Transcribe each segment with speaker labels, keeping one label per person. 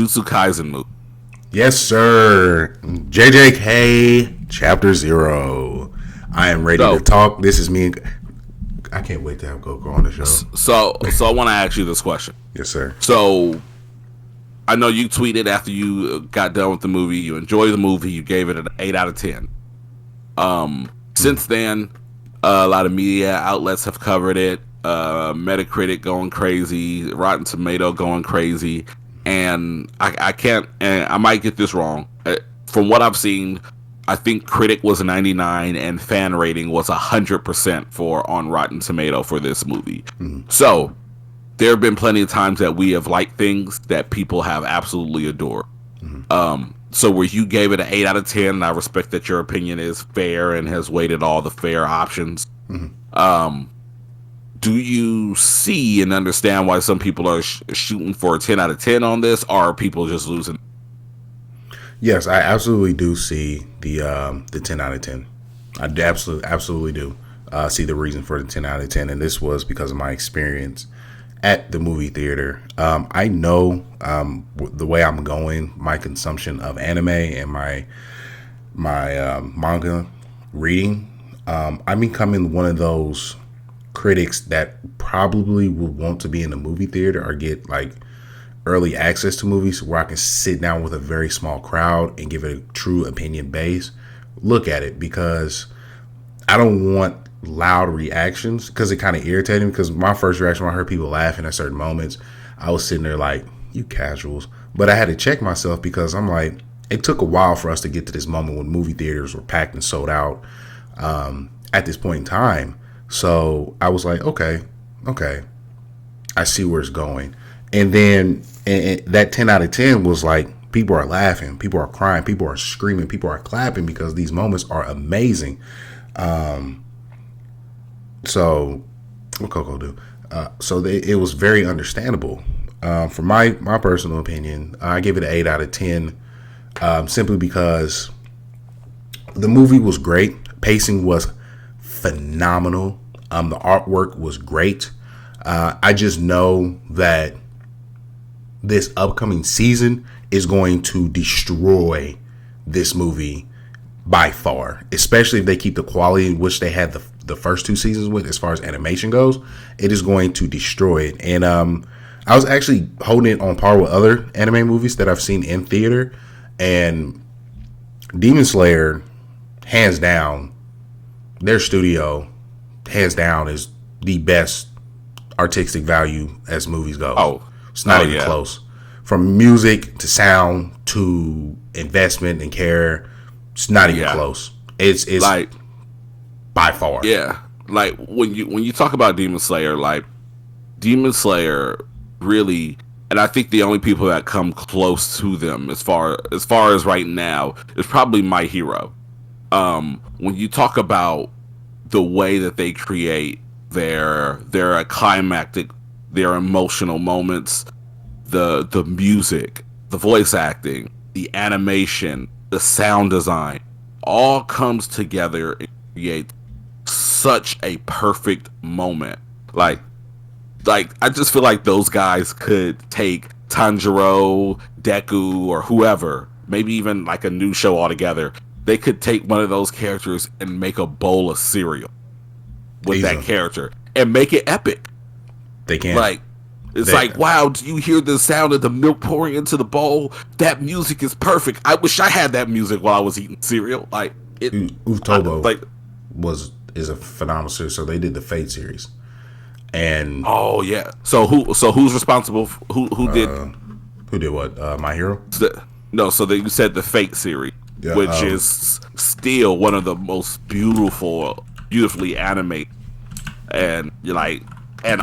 Speaker 1: Jujutsu Kaisen movie.
Speaker 2: Yes, sir. JJK Chapter 0. I am ready to talk. This is me. I can't wait to have Goku on the show.
Speaker 1: So I want to ask you this question.
Speaker 2: Yes, sir.
Speaker 1: So I know you tweeted after you got done with the movie. You enjoyed the movie. You gave it an 8 out of 10. Since then, a lot of media outlets have covered it. Metacritic going crazy, Rotten Tomato going crazy, and I can't. And I might get this wrong. From what I've seen, I think critic was a 99 and fan rating was 100% for on Rotten Tomato for this movie. So there have been plenty of times that we have liked things that people have absolutely adored. So where you gave it an 8 out of 10, and I respect that your opinion is fair and has weighted all the fair options. Do you see and understand why some people are shooting for a 10 out of 10 on this, or are people just losing?
Speaker 2: Yes, I absolutely do see the 10 out of 10. I absolutely do see the reason for the 10 out of 10, and this was because of my experience at the movie theater. I know the way I'm going, my consumption of anime and my manga reading, I'm becoming one of those critics that probably would want to be in the movie theater or get like early access to movies where I can sit down with a very small crowd and give it a true opinion base look at it, because I don't want loud reactions, because it kind of irritated me. Because my first reaction when I heard people laughing at certain moments, I was sitting there like, you casuals. But I had to check myself, because I'm like, it took a while for us to get to this moment when movie theaters were packed and sold out at this point in time. So I was like, okay, I see where it's going. And then that 10 out of 10 was like, people are laughing, people are crying, people are screaming, people are clapping, because these moments are amazing. So what Coco do? It was very understandable. For my personal opinion, I give it an 8 out of 10, simply because the movie was great. Pacing was phenomenal. The artwork was great. I just know that this upcoming season is going to destroy this movie by far, especially if they keep the quality in which they had the first 2 seasons with, as far as animation goes. It is going to destroy it. And I was actually holding it on par with other anime movies that I've seen in theater, and Demon Slayer, hands down, their studio, hands down, is the best artistic value as movies go. It's not even close. From music to sound to investment and care, it's not even close. It's like by far. Yeah.
Speaker 1: Like when you talk about Demon Slayer, like Demon Slayer really, and I think the only people that come close to them as far as right now is probably My Hero. When you talk about the way that they create their climactic, their emotional moments, the music, the voice acting, the animation, the sound design, all comes together and creates such a perfect moment. Like I just feel like those guys could take Tanjiro, Deku, or whoever, maybe even like a new show altogether. They could take one of those characters and make a bowl of cereal with that character and make it epic.
Speaker 2: They can.
Speaker 1: Like, it's like, wow, do you hear the sound of the milk pouring into the bowl? That music is perfect. I wish I had that music while I was eating cereal. Like,
Speaker 2: Uftobo is a phenomenal series. So they did the Fate series. And
Speaker 1: so who's responsible? Who did
Speaker 2: what? My Hero?
Speaker 1: So you said the Fate series, which is still one of the most beautifully animated and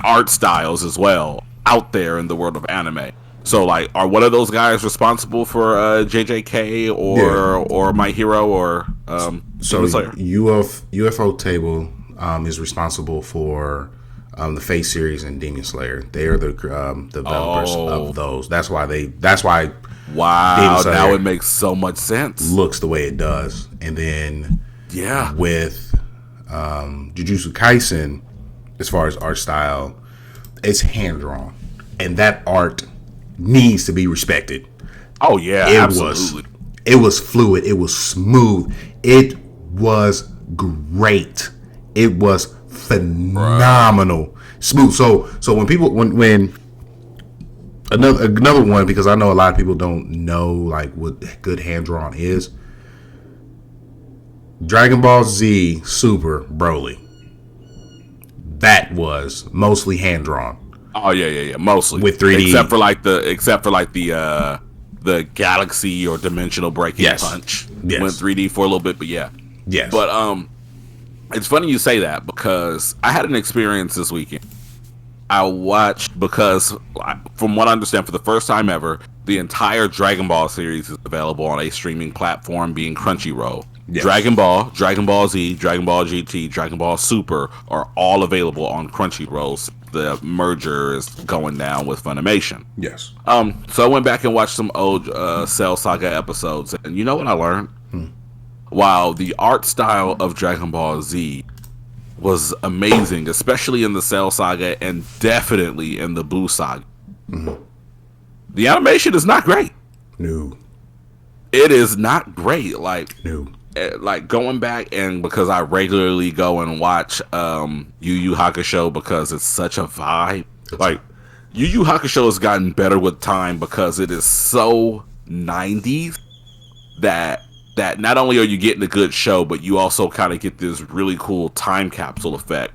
Speaker 1: art styles as well out there in the world of anime. So like, are one of those guys responsible for JJK or My Hero or
Speaker 2: so UFO Table is responsible for the Fate series and Demon Slayer. They are the developers of those. That's why
Speaker 1: wow, now it makes so much sense.
Speaker 2: Looks the way it does. And then with Jujustu Kaisen, as far as art style, it's hand drawn, and that art needs to be respected.
Speaker 1: Oh yeah,
Speaker 2: It
Speaker 1: absolutely.
Speaker 2: was fluid. It was smooth. It was great. It was phenomenal. Smooth. So when people when another one, because I know a lot of people don't know like what good hand drawn is. Dragon Ball Z Super Broly. That was mostly hand drawn.
Speaker 1: Oh yeah. Mostly
Speaker 2: With 3D,
Speaker 1: except for like the galaxy or dimensional breaking punch went 3D for a little bit, but yeah.
Speaker 2: Yes.
Speaker 1: But it's funny you say that because I had an experience this weekend. I watched because, from what I understand, for the first time ever, the entire Dragon Ball series is available on a streaming platform, being Crunchyroll. Yes. Dragon Ball, Dragon Ball Z, Dragon Ball GT, Dragon Ball Super are all available on Crunchyroll. The merger is going down with Funimation.
Speaker 2: Yes.
Speaker 1: So I went back and watched some old Cell Saga episodes, and you know what I learned? While the art style of Dragon Ball Z was amazing, especially in the Cell Saga and definitely in the Buu Saga, the animation is not great.
Speaker 2: No.
Speaker 1: It is not great.
Speaker 2: No.
Speaker 1: Like going back, and because I regularly go and watch Yu Yu Hakusho because it's such a vibe. Like Yu Yu Hakusho has gotten better with time because it is so 90s that not only are you getting a good show, but you also kind of get this really cool time capsule effect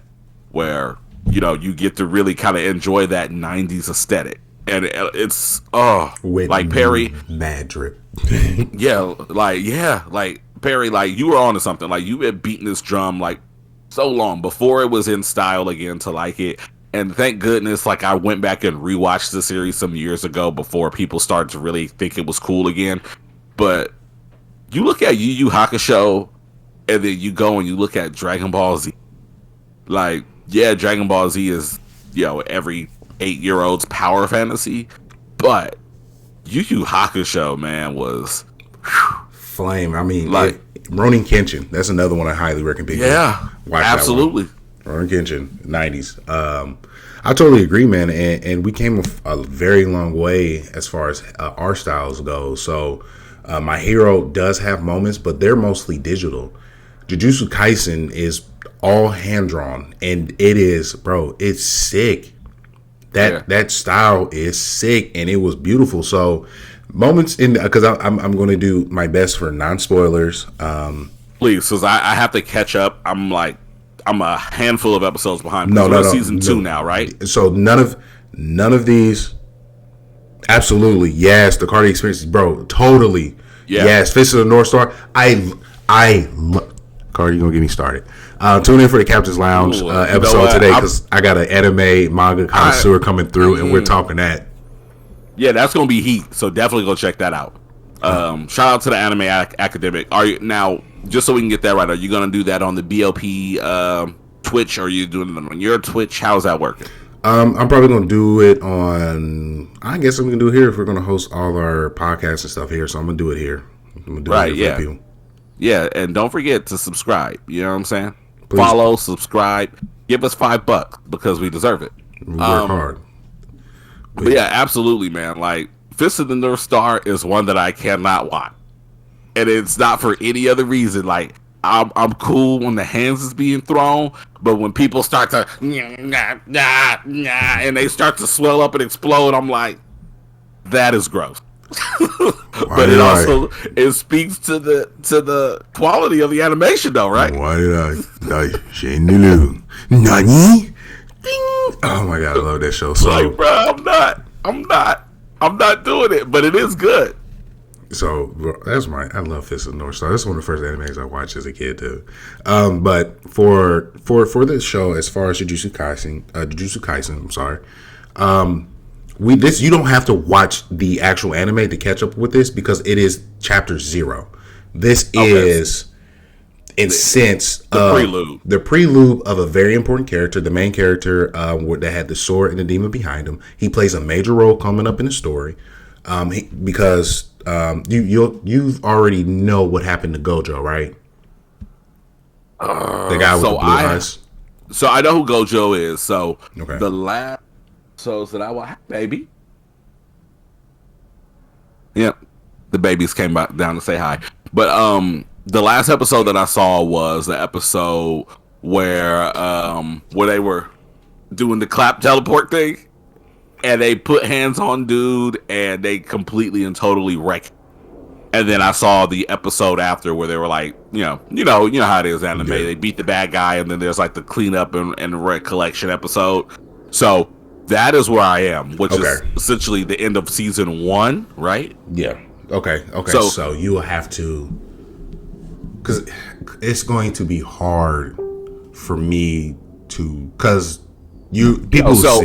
Speaker 1: where, you know, you get to really kind of enjoy that 90s aesthetic. And it's like Perry,
Speaker 2: mad drip.
Speaker 1: like Perry, like you were onto something. Like you had beaten this drum like so long before it was in style again to like it. And thank goodness, like I went back and rewatched the series some years ago before people started to really think it was cool again. But you look at Yu Yu Hakusho, and then you go and you look at Dragon Ball Z. Like, yeah, Dragon Ball Z is, you know, every 8-year-old's power fantasy, but Yu Yu Hakusho, man, was
Speaker 2: flame. I mean, like Ronin Kenshin. That's another one I highly recommend.
Speaker 1: Yeah, absolutely.
Speaker 2: Ronin Kenshin, 90s. I totally agree, man. And we came a very long way as far as art styles go. So My Hero does have moments, but they're mostly digital. Jujustu Kaisen is all hand drawn, and it is, bro, it's sick. That style is sick, and it was beautiful. So moments in, because I'm going to do my best for non-spoilers.
Speaker 1: Please, because I have to catch up. I'm a handful of episodes behind. No, season 2 now, right? So
Speaker 2: none of these. Absolutely, yes. The Cardi experience, bro. Totally, yes. Fist of the North Star. Cardi, you gonna get me started. Tune in for the Captain's Lounge episode today, because I got an anime manga connoisseur coming through, and we're talking that.
Speaker 1: Yeah, that's gonna be heat. So definitely go check that out. Shout out to the Anime Academic. Are you now, just so we can get that right? Are you gonna do that on the BLP Twitch, or are you doing it on your Twitch? How's that working?
Speaker 2: I'm probably gonna do it on. I guess I'm gonna do it here if we're gonna host all our podcasts and stuff here. So I'm gonna do it here. I'm gonna do it here for people.
Speaker 1: Yeah, and don't forget to subscribe. You know what I'm saying?
Speaker 2: Please.
Speaker 1: Follow, subscribe, give us $5 because we deserve it.
Speaker 2: We work hard.
Speaker 1: But yeah, absolutely, man. Like Fist of the North Star is one that I cannot watch, and it's not for any other reason. Like I'm cool when the hands is being thrown, but when people start to and they start to swell up and explode, I'm like, that is gross. But it speaks to the quality of the animation, though, right?
Speaker 2: Why did I? Nani? Oh my god, I love that show. So,
Speaker 1: like, bro, I'm not doing it, but it is good.
Speaker 2: So I love Fist of the North Star. That's one of the first animes I watched as a kid too. But for this show, as far as Jujustu Kaisen, I'm sorry. You don't have to watch the actual anime to catch up with this, because it is chapter 0. This is, in sense, the prelude of a very important character, the main character that had the sword and the demon behind him. He plays a major role coming up in the story, because you've already know what happened to Gojo, right? The guy with the blue eyes.
Speaker 1: So I know who Gojo is. So the last shows that I watched, baby. Yeah. The babies came back down to say hi. But the last episode that I saw was the episode where they were doing the clap teleport thing, and they put hands on dude, and they completely and totally wrecked. And then I saw the episode after where they were like, you know how it is anime. Yeah. They beat the bad guy, and then there's like the cleanup and recollection episode. So that is where I am, which is essentially the end of season 1, right?
Speaker 2: Yeah. Okay. So you will have to, because it's going to be hard for me to, because people.
Speaker 1: So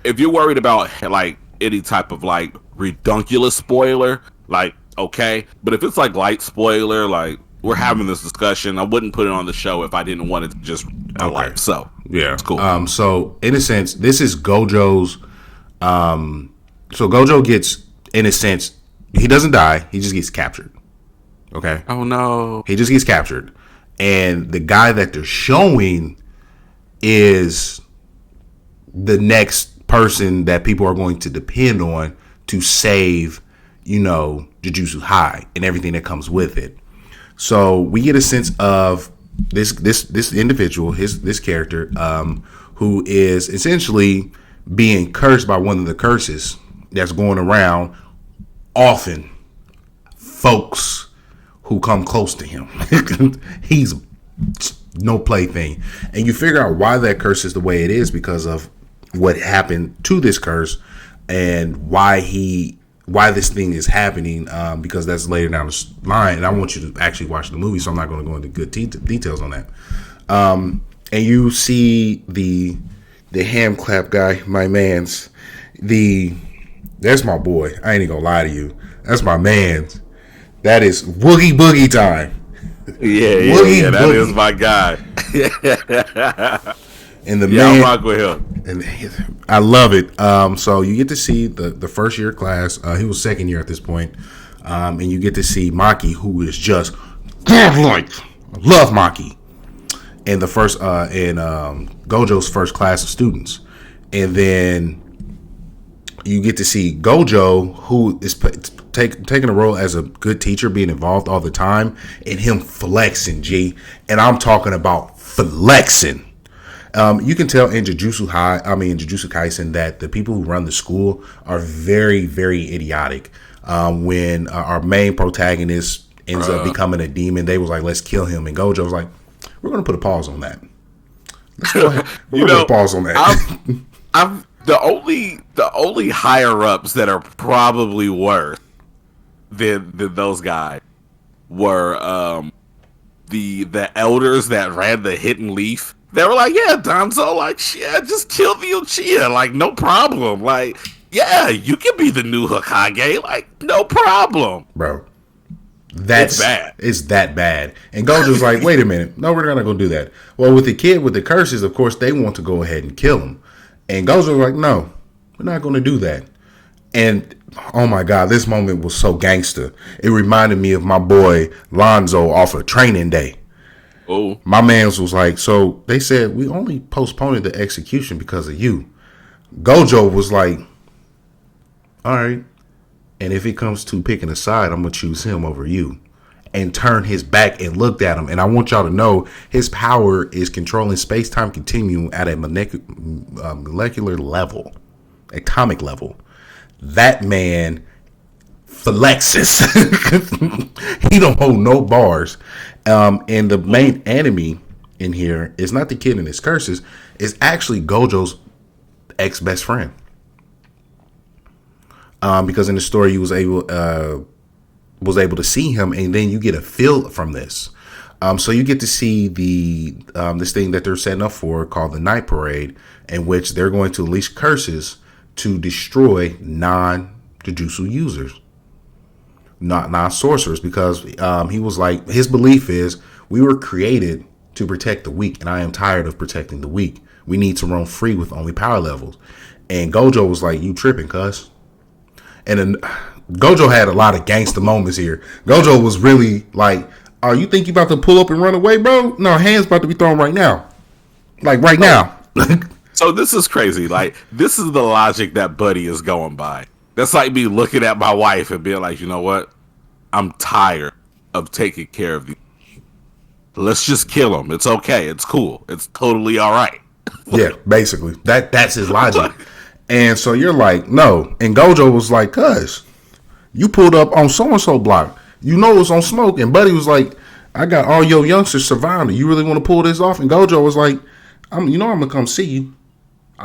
Speaker 1: if you're worried about like any type of like redunculous spoiler, like. Okay, but if it's like light spoiler, like we're having this discussion, I wouldn't put it on the show if I didn't want it to just life. So
Speaker 2: yeah,
Speaker 1: it's cool.
Speaker 2: So in a sense, this is Gojo's. So Gojo gets, in a sense, he doesn't die. He just gets captured. Okay.
Speaker 1: Oh no.
Speaker 2: He just gets captured, and the guy that they're showing is the next person that people are going to depend on to save, Jujustu High and everything that comes with it. So we get a sense of this individual, this character, who is essentially being cursed by one of the curses that's going around. Often, folks who come close to him, he's no plaything, and you figure out why that curse is the way it is because of what happened to this curse and why this thing is happening, because that's later down the line, and I want you to actually watch the movie, so I'm not going to go into good details on that. And you see the ham clap guy, my man's, that's my boy. I ain't even gonna lie to you. That's my man's. That is Woogie Boogie time.
Speaker 1: Yeah, that is my guy.
Speaker 2: And the
Speaker 1: man, I'll rock with him.
Speaker 2: And I love it. So you get to see the first year class. He was second year at this point. And you get to see Maki, who is just godlike. Love Maki. And the first Gojo's first class of students. And then you get to see Gojo, who is taking a role as a good teacher, being involved all the time, and him flexing, And I'm talking about flexing. You can tell in Jujustu Kaisen that the people who run the school are very, very idiotic. When our main protagonist ends up becoming a demon, they was like, let's kill him. And Gojo was like, we're going to put a pause on that. Let's go ahead. We're going to put a pause on that.
Speaker 1: I'm the only higher ups that are probably worse than those guys were the elders that ran the Hidden Leaf. They were like, yeah, Danzo, like, shit, just kill the Uchiha, like, no problem. Like, yeah, you can be the new Hokage, like, no problem.
Speaker 2: Bro, it's bad. It's that bad. And Gojo's like, wait a minute, no, we're not going to do that. Well, with the kid with the curses, of course, they want to go ahead and kill him. And Gojo's like, no, we're not going to do that. And, oh my God, this moment was so gangster. It reminded me of my boy Lonzo off of Training Day.
Speaker 1: Oh.
Speaker 2: My man's was like, so they said we only postponed the execution because of you. Gojo was like, all right. And if it comes to picking a side, I'm going to choose him over you. And turned his back and looked at him. And I want y'all to know his power is controlling space-time continuum at a molecular level, atomic level. That man flexes. He don't hold no bars. And the main enemy in here is not the kid and his curses. It's actually Gojo's ex-best friend. Because in the story, he was able to see him, and then you get a feel from this. So you get to see this thing that they're setting up for called the Night Parade, in which they're going to unleash curses to destroy non-Jujutsu users. Not non-sorcerers, because he was like, his belief is we were created to protect the weak, and I am tired of protecting the weak. We need to roam free with only power levels. And Gojo was like, you tripping, cuz. And then Gojo had a lot of gangster moments here. Gojo was really like, oh, you think you about to pull up and run away, bro? No, hands about to be thrown right now. Like right now.
Speaker 1: So this is crazy. Like, this is the logic that Buddy is going by. That's like me looking at my wife and being like, you know what? I'm tired of taking care of these. Let's just kill them. It's okay. It's cool. It's totally all right.
Speaker 2: Yeah, basically. That's his logic. And so you're like, no. And Gojo was like, cuz, you pulled up on so-and-so block. You know it's on smoke. And Buddy was like, I got all your youngsters surviving. You really want to pull this off? And Gojo was like, I'm going to come see you.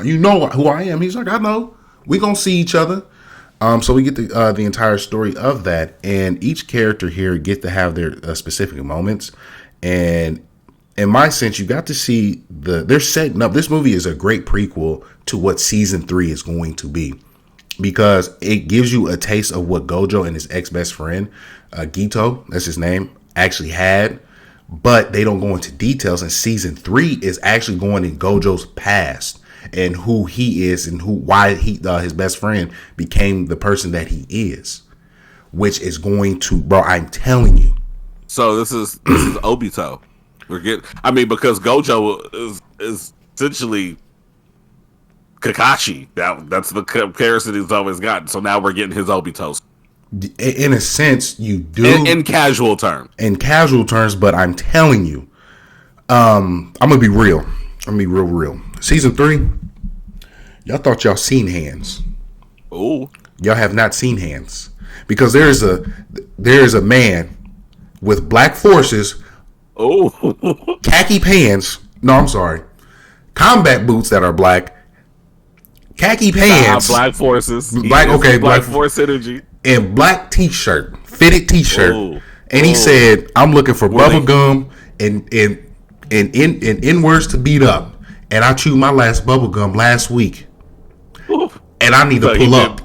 Speaker 2: You know who I am. He's like, I know. We going to see each other. So we get the entire story of that. And each character here get to have their specific moments. And in my sense, you got to see they're setting up. This movie is a great prequel to what season 3 is going to be, because it gives you a taste of what Gojo and his ex-best friend, Gito, that's his name, actually had, but they don't go into details. And season 3 is actually going in Gojo's past and who he is and why his best friend became the person that he is, which is going to, bro, I'm telling you.
Speaker 1: So this is Obito. Because Gojo is essentially Kakashi. That's the comparison he's always gotten. So now we're getting his Obito.
Speaker 2: In a sense, you do.
Speaker 1: In casual terms.
Speaker 2: In casual terms, but I'm telling you, I'm going to be real. I'm going to be real. Season 3, y'all thought y'all seen hands.
Speaker 1: Oh.
Speaker 2: Y'all have not seen hands. Because there is a man with black forces.
Speaker 1: Oh.
Speaker 2: Khaki pants. No, I'm sorry. Combat boots that are black. Khaki pants.
Speaker 1: Black forces.
Speaker 2: Black
Speaker 1: force energy.
Speaker 2: And black t-shirt. Fitted t-shirt.
Speaker 1: Oh.
Speaker 2: And he said, I'm looking for bubble gum and N-words to beat up. And I chewed my last bubble gum last week.
Speaker 1: Ooh.
Speaker 2: And I need to pull up.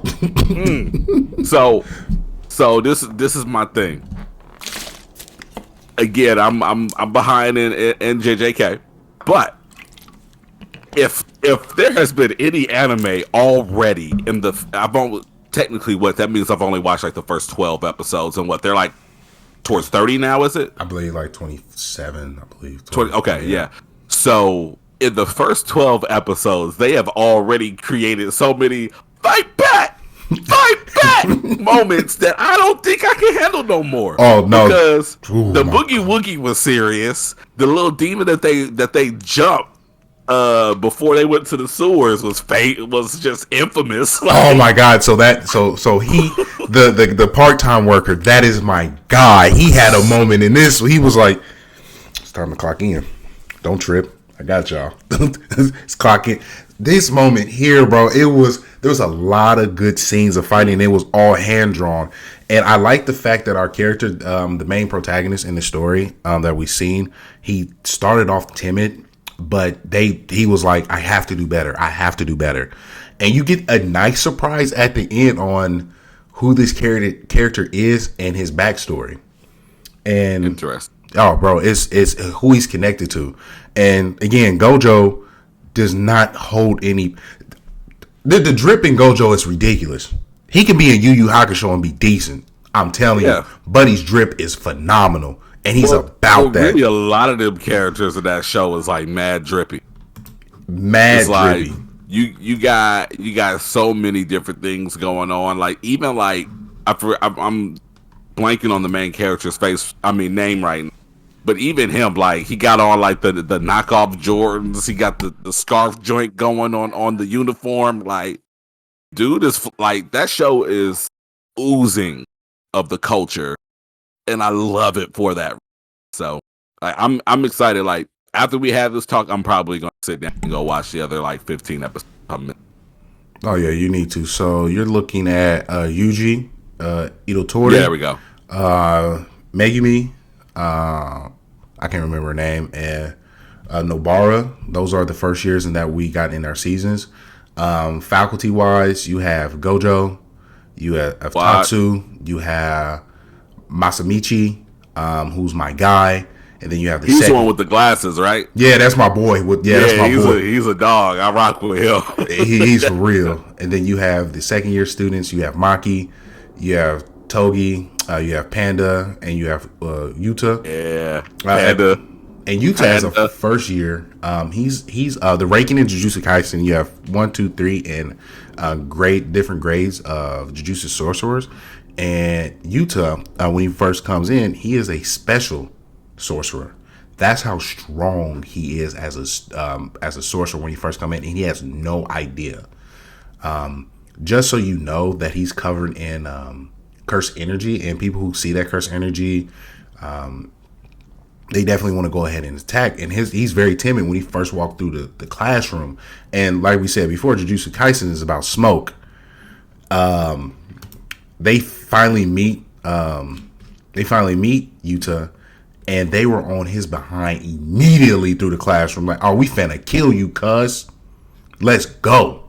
Speaker 1: So this is my thing. Again, I'm behind in JJK, but if there has been any anime already I've only technically that means I've only watched like the first 12 episodes, and they're like towards 30 now, is it?
Speaker 2: I believe like 27. I believe
Speaker 1: 20. Okay, yeah. So in the first 12 episodes, they have already created so many fight back moments that I don't think I can handle no more.
Speaker 2: Oh no!
Speaker 1: Because the Boogie Woogie was serious. The little demon that they jumped before they went to the sewers was just infamous.
Speaker 2: Oh my god! So he the part-time worker, that is my guy. He had a moment in this. He was like, "It's time to clock in. Don't trip. I got y'all. It's clocking." This moment here, bro, there was a lot of good scenes of fighting. It was all hand drawn, and I like the fact that our character, the main protagonist in the story that we've seen, he started off timid, but he was like, I have to do better. And you get a nice surprise at the end on who this character is and his backstory. And
Speaker 1: interesting.
Speaker 2: Oh, bro, it's who he's connected to, and again, Gojo does not hold any. The drip in Gojo is ridiculous. He can be in Yu Yu Hakusho and be decent. I'm telling you, Buddy's drip is phenomenal, and he's about that.
Speaker 1: Really, a lot of them characters in that show is like mad drippy.
Speaker 2: It's drippy.
Speaker 1: Like, you got so many different things going on. Like even like I'm blanking on the main character's name right now. But even him, like, he got on like the knockoff Jordans. He got the scarf joint going on the uniform. Like, dude is like, that show is oozing of the culture, and I love it for that. So like, I'm excited. Like, after we have this talk, I'm probably gonna sit down and go watch the other like 15 episodes.
Speaker 2: Oh yeah, you need to. So you're looking at Yuji Itotori.
Speaker 1: Yeah, there we go.
Speaker 2: Megumi. I can't remember her name, and Nobara. Those are the first years and that we got in our seasons. Faculty wise, you have Gojo, you have Tatsu, you have Masamichi, who's my guy, and then you have
Speaker 1: He's the one with the glasses, right?
Speaker 2: Yeah, that's my boy. That's my boy.
Speaker 1: He's a dog. I rock with him.
Speaker 2: He's for real. And then you have the second year students. You have Maki, you have Togi, you have Panda, and you have Yuta.
Speaker 1: Yeah, Panda.
Speaker 2: And Yuta has a first year. He's the ranking in Jujustu Kaisen. You have 1, 2, 3, and different grades of Jujutsu sorcerers. And Yuta, when he first comes in, he is a special sorcerer. That's how strong he is as a sorcerer when he first comes in, and he has no idea. Just so you know that he's covered in cursed energy, and people who see that cursed energy, they definitely want to go ahead and attack. And he's very timid when he first walked through the classroom. And like we said before, Jujustu Kaisen is about smoke. They finally meet. Yuta, and they were on his behind immediately through the classroom. Like, "Oh, we finna kill you, cuz. Let's go."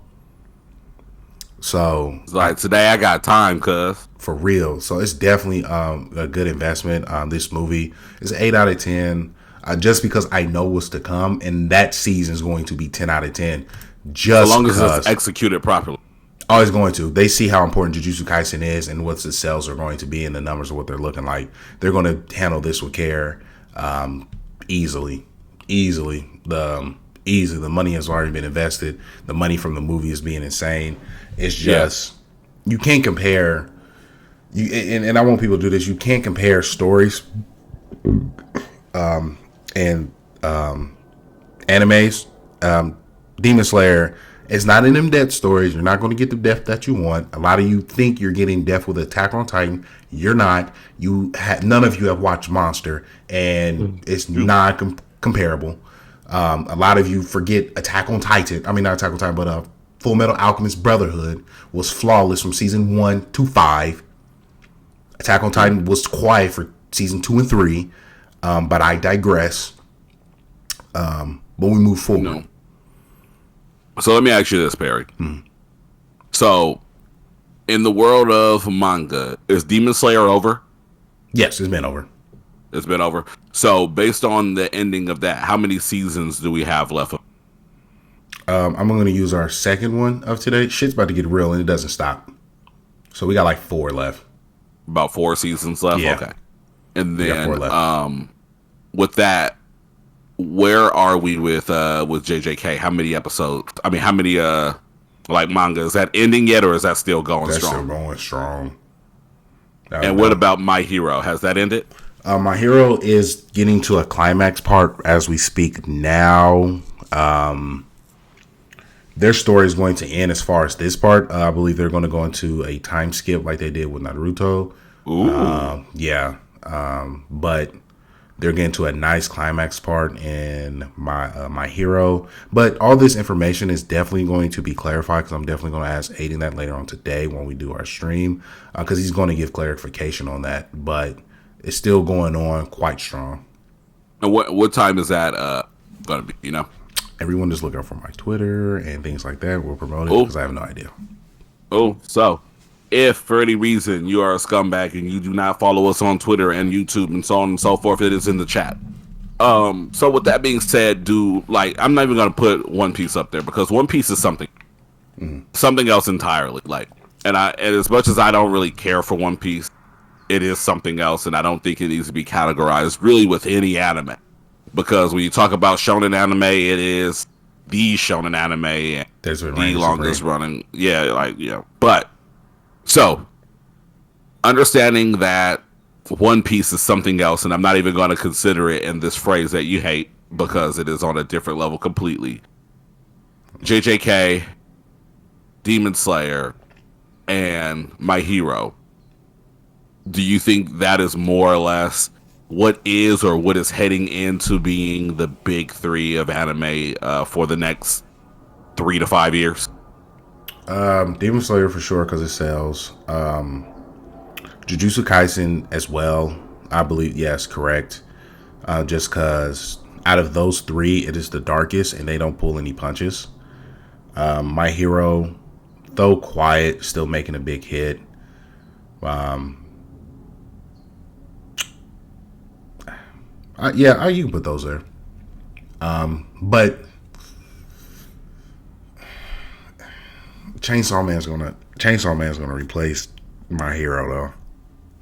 Speaker 2: So
Speaker 1: It's like, today I got time, cuz.
Speaker 2: for real. So it's definitely a good investment. This movie is an 8 out of 10. Just because I know what's to come, and that season is going to be 10 out of 10. Just
Speaker 1: As long as
Speaker 2: because
Speaker 1: it's executed properly.
Speaker 2: always going to. They see how important Jujustu Kaisen is and what the sales are going to be and the numbers of what they're looking like. They're going to handle this with care, easily. The money has already been invested. The money from the movie is being insane. It's just you can't compare. And I want people to do this. You can't compare stories, and animes. Demon Slayer is not in them death stories. You're not going to get the death that you want. A lot of you think you're getting death with Attack on Titan. You're not. None of you have watched Monster, and it's not comparable. A lot of you forget Attack on Titan. I mean, not Attack on Titan, but Full Metal Alchemist Brotherhood was flawless from season 1 to 5. Attack on Titan was quiet for season 2 and 3. But I digress. But we move forward.
Speaker 1: No. So let me ask you this, Perry. So, in the world of manga, is Demon Slayer over?
Speaker 2: Yes, it's been over.
Speaker 1: It's been over. So, based on the ending of that, how many seasons do we have left?
Speaker 2: I'm going to use our second one of today. Shit's about to get real, and it doesn't stop. So we got like 4 left.
Speaker 1: About 4 seasons left?
Speaker 2: Yeah.
Speaker 1: Okay. And then, with that, where are we with JJK? How many episodes? I mean, how many manga? Is that ending yet, or is that still going strong?
Speaker 2: That's still going strong.
Speaker 1: And what about My Hero? Has that ended?
Speaker 2: My Hero is getting to a climax part as we speak now. Their story is going to end as far as this part. I believe they're going to go into a time skip like they did with Naruto.
Speaker 1: Ooh.
Speaker 2: But they're getting to a nice climax part in My Hero. But all this information is definitely going to be clarified, because I'm definitely going to ask Aiden that later on today when we do our stream, because he's going to give clarification on that. But it's still going on quite strong.
Speaker 1: And what time is that going to be, you know?
Speaker 2: Everyone just look out for my Twitter and things like that. We'll promote it, because I have no idea.
Speaker 1: So if for any reason you are a scumbag and you do not follow us on Twitter and YouTube and so on and so forth, it is in the chat. So with that being said, I'm not even gonna put One Piece up there, because One Piece is something else entirely. And as much as I don't really care for One Piece, it is something else, and I don't think it needs to be categorized really with any anime, because when you talk about shonen anime, it is the shonen anime and the longest running. But so, understanding that One Piece is something else, and I'm not even going to consider it in this phrase that you hate, because it is on a different level completely. JJK, Demon Slayer, and My Hero. Do you think that is more or less what is or what is heading into being the big 3 of anime for the next 3 to 5 years?
Speaker 2: Demon Slayer for sure, because it sells. Jujustu Kaisen as well, I believe. Yes, correct. Just because out of those 3, it is the darkest, and they don't pull any punches. My Hero, though quiet, still making a big hit. You can put those there. But Chainsaw Man's gonna replace My Hero, though.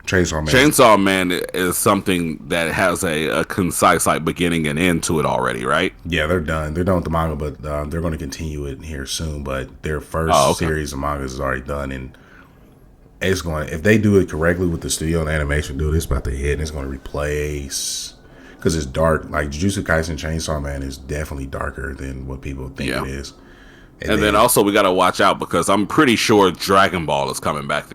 Speaker 1: Chainsaw Man is something that has a concise beginning and end to it already, right?
Speaker 2: Yeah, they're done. They're done with the manga, but they're going to continue it here soon. But their first series of mangas is already done, and it's going. If they do it correctly with the studio and animation, dude, it's about to hit. And it's going to replace because it's dark. Like Jujustu Kaisen Chainsaw Man is definitely darker than what people think it is.
Speaker 1: And then also we got to watch out because I'm pretty sure Dragon Ball is coming back.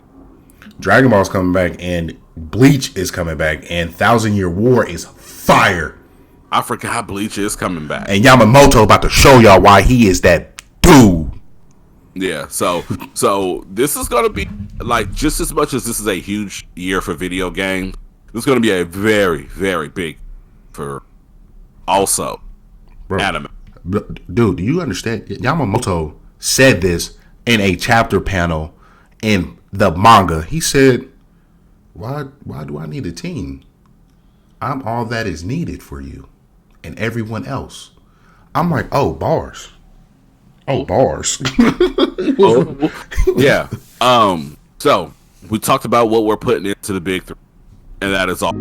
Speaker 2: Dragon Ball is coming back, and Bleach is coming back, and Thousand Year War is fire.
Speaker 1: I forgot Bleach is coming back,
Speaker 2: and Yamamoto about to show y'all why he is that dude.
Speaker 1: Yeah, so this is gonna be like just as much as this is a huge year for video games. This is gonna be a very, very big for also anime.
Speaker 2: Dude, do you understand? Yamamoto said this in a chapter panel in the manga. He said, "Why do I need a team? I'm all that is needed for you and everyone else." I'm like, oh, bars. Oh, bars.
Speaker 1: Yeah. So we talked about what we're putting into the big three, and that is all.